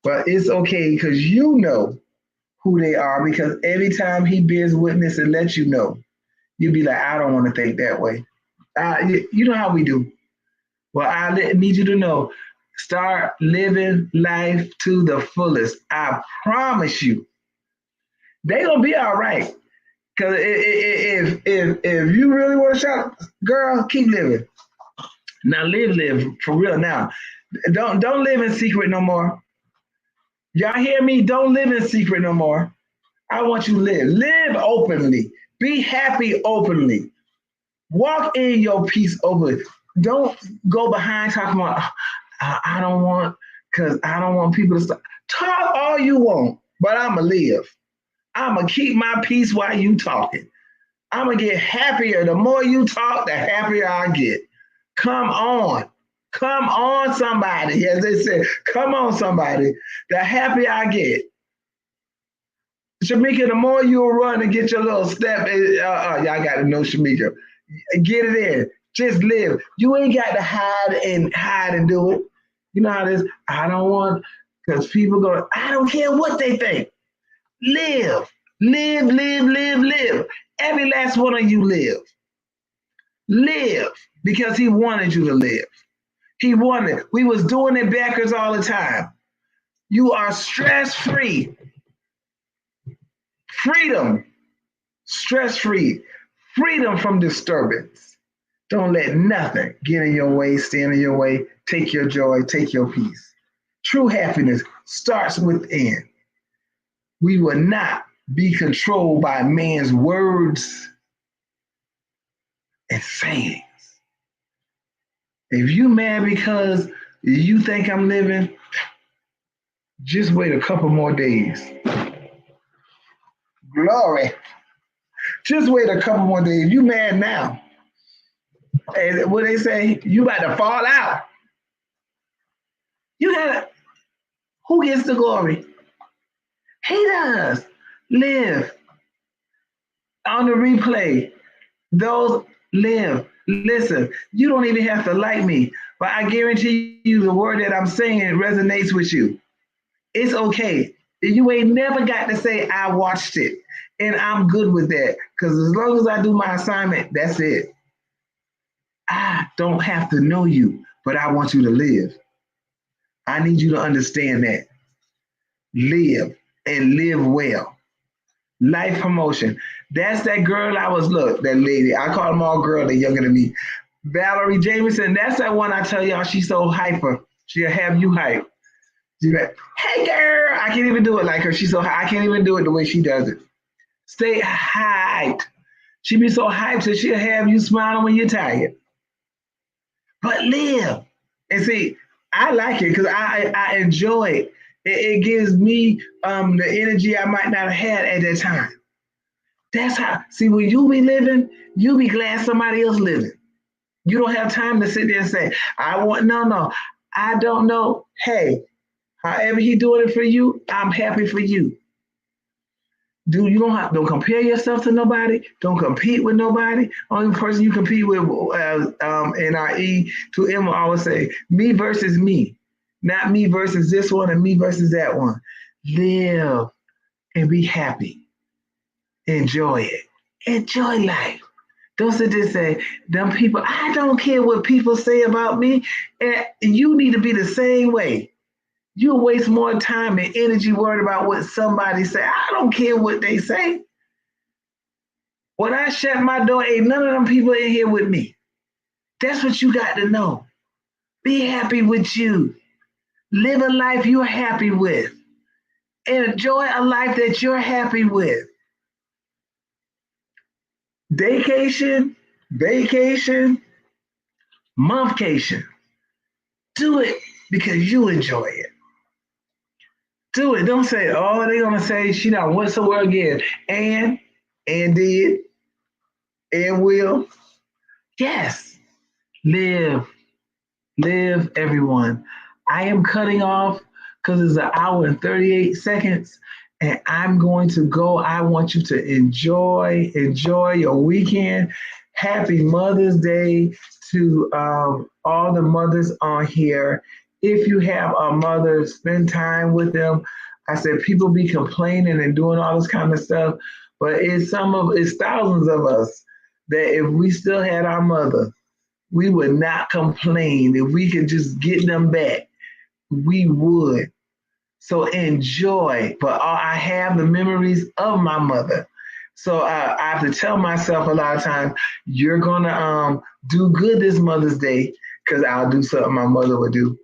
But it's okay because you know who they are because every time he bears witness and lets you know, you'll be like, I don't want to think that way. You know how we do. Well, need you to know, start living life to the fullest. I promise you, they gonna be all right. Cause if you really want to shout, girl, keep living. Now live for real. Now, don't live in secret no more. Y'all hear me? Don't live in secret no more. I want you to live. Live openly. Be happy openly. Walk in your peace openly. Don't go behind talking about, I don't want, because I don't want people to stop. Talk all you want, but I'm going to live. I'm going to keep my peace while you talking. I'm going to get happier. The more you talk, the happier I get. Come on. Come on, somebody. As they said, come on, somebody. The happier I get. Shamika, the more you'll run and get your little step, y'all got to know Shamika. Get it in. Just live. You ain't got to hide and do it. You know how it is? I don't want, because people go, I don't care what they think. Live. Live, live, live, live. Every last one of you live. Live because he wanted you to live. He wanted. We was doing it backwards all the time. You are stress-free. Freedom. Stress-free. Freedom from disturbance. Don't let nothing get in your way, stand in your way, take your joy, take your peace. True happiness starts within. We will not be controlled by man's words and sayings. If you mad because you think I'm living, just wait a couple more days. Glory. Just wait a couple more days. You mad now. And what they say, you about to fall out. You gotta, who gets the glory? He does. Live. On the replay, those live. Listen, you don't even have to like me, but I guarantee you the word that I'm saying resonates with you. It's okay. You ain't never got to say, I watched it, and I'm good with that, because as long as I do my assignment, that's it. I don't have to know you, but I want you to live. I need you to understand that. Live and live well. Life promotion. That's that girl that lady. I call them all girls, they're younger than me. Valerie Jameson, that's that one I tell y'all, she's so hyper. She'll have you hype. She's like, hey girl, I can't even do it like her. She's so high. I can't even do it the way she does it. Stay hyped. She be so hyped that she'll have you smiling when you're tired. But live. And see, I like it because I enjoy it. It gives me the energy I might not have had at that time. That's how, see, when you be living, you be glad somebody else living. You don't have time to sit there and say, no, I don't know. Hey, however he doing it for you, I'm happy for you. Don't compare yourself to nobody. Don't compete with nobody. Only person you compete with, NRE to M will always say, me versus me. Not me versus this one and me versus that one. Live and be happy. Enjoy it. Enjoy life. Don't sit there and say, them people, I don't care what people say about me. And you need to be the same way. You waste more time and energy worried about what somebody say. I don't care what they say. When I shut my door, ain't none of them people in here with me. That's what you got to know. Be happy with you. Live a life you're happy with. Enjoy a life that you're happy with. Vacation, monthcation. Do it because you enjoy it. Do it. Don't say, oh, they're gonna say she not went somewhere again. And did and will. Yes. Live. Live, everyone. I am cutting off because it's an hour and 38 seconds. And I'm going to go. I want you to enjoy your weekend. Happy Mother's Day to all the mothers on here. If you have a mother, spend time with them. I said people be complaining and doing all this kind of stuff, but it's thousands of us that if we still had our mother, we would not complain. If we could just get them back, we would. So enjoy. But I have the memories of my mother. So I have to tell myself a lot of times, you're gonna do good this Mother's Day because I'll do something my mother would do.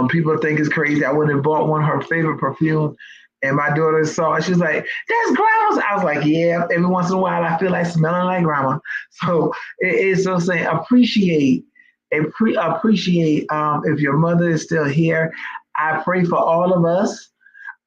People think it's crazy. I went and bought one of her favorite perfume, and my daughter saw it. She's like, "That's grandma's." I was like, "Yeah." Every once in a while, I feel like smelling like grandma. So it's so saying appreciate if your mother is still here. I pray for all of us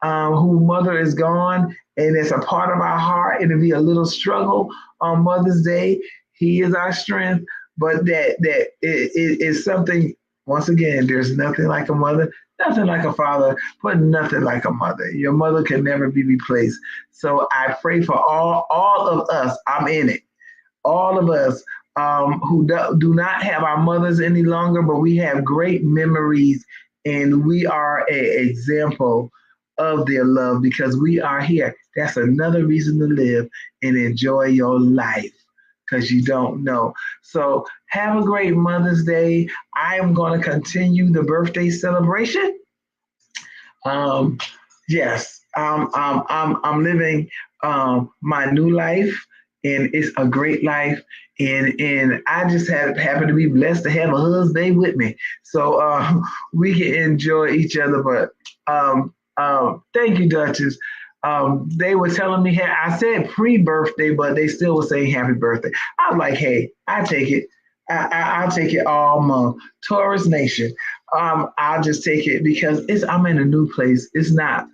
whose mother is gone, and it's a part of our heart. It'll be a little struggle on Mother's Day. He is our strength, but it is something. Once again, there's nothing like a mother, nothing like a father, but nothing like a mother. Your mother can never be replaced. So I pray for all of us. I'm in it. All of us who do not have our mothers any longer, but we have great memories, and we are an example of their love because we are here. That's another reason to live and enjoy your life because you don't know. So have a great Mother's Day. I am going to continue the birthday celebration. Um, yes, I'm living my new life, and it's a great life. And I just happen to be blessed to have a husband with me, so we can enjoy each other. But thank you, Duchess. They were telling me, hey, I said pre-birthday, but they still were saying happy birthday. I was like, hey, I take it. I'll take it all month. Taurus Nation. I'll just take it because I'm in a new place. It's not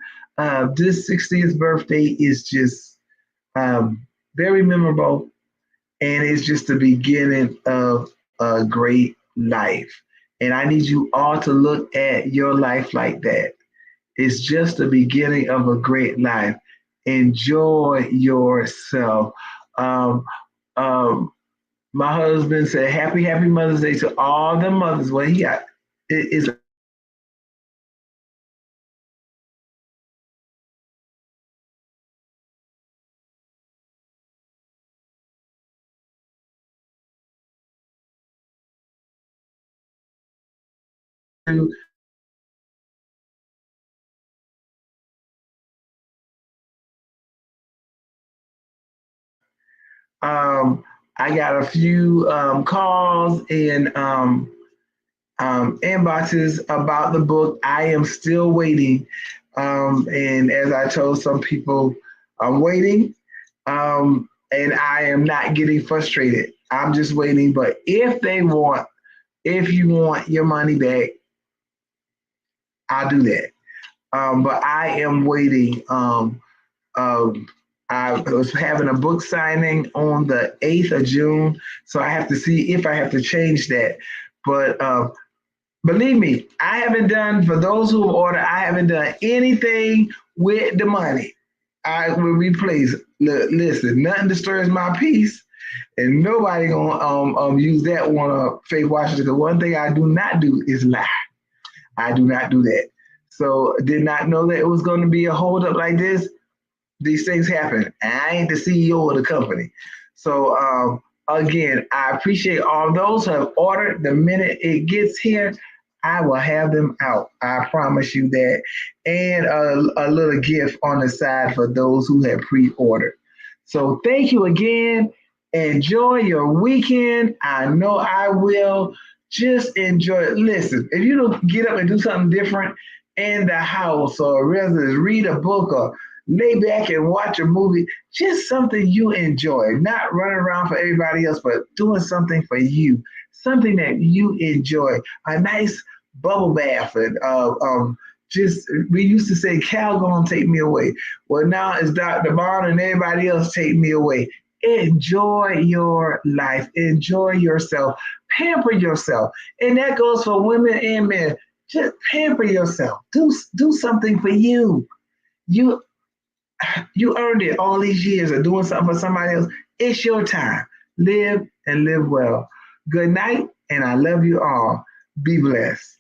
this 60th birthday is just very memorable, and it's just the beginning of a great life. And I need you all to look at your life like that. It's just the beginning of a great life. Enjoy yourself. Um, um, my husband said, happy Mother's Day to all the mothers. Well, he got it is um, I got a few calls and inboxes about the book. I am still waiting. And as I told some people, I'm waiting. And I am not getting frustrated. I'm just waiting. But if you want your money back, I'll do that. But I am waiting. Um, I was having a book signing on the 8th of June, so I have to see if I have to change that. But believe me, I haven't done, for those who have ordered, I haven't done anything with the money. I will replace. Listen, nothing disturbs my peace, and nobody gonna use that one Faith Washington. The one thing I do not do is lie. I do not do that. So did not know that it was going to be a holdup like this. These things happen. And I ain't the CEO of the company. So again, I appreciate all those who have ordered. The minute it gets here, I will have them out. I promise you that. And a little gift on the side for those who have pre-ordered. So thank you again. Enjoy your weekend. I know I will. Just enjoy it. Listen, if you don't get up and do something different in the house, or rather read a book or lay back and watch a movie, just something you enjoy, not running around for everybody else, but doing something for you, something that you enjoy. A nice bubble bath and Just, we used to say, Cal gonna take me away. Well, now it's Dr. Bond and everybody else take me away. Enjoy your life. Enjoy yourself. Pamper yourself. And that goes for women and men. Just pamper yourself. Do something for you. You you earned it all these years of doing something for somebody else. It's your time. Live and live well. Good night, and I love you all. Be blessed.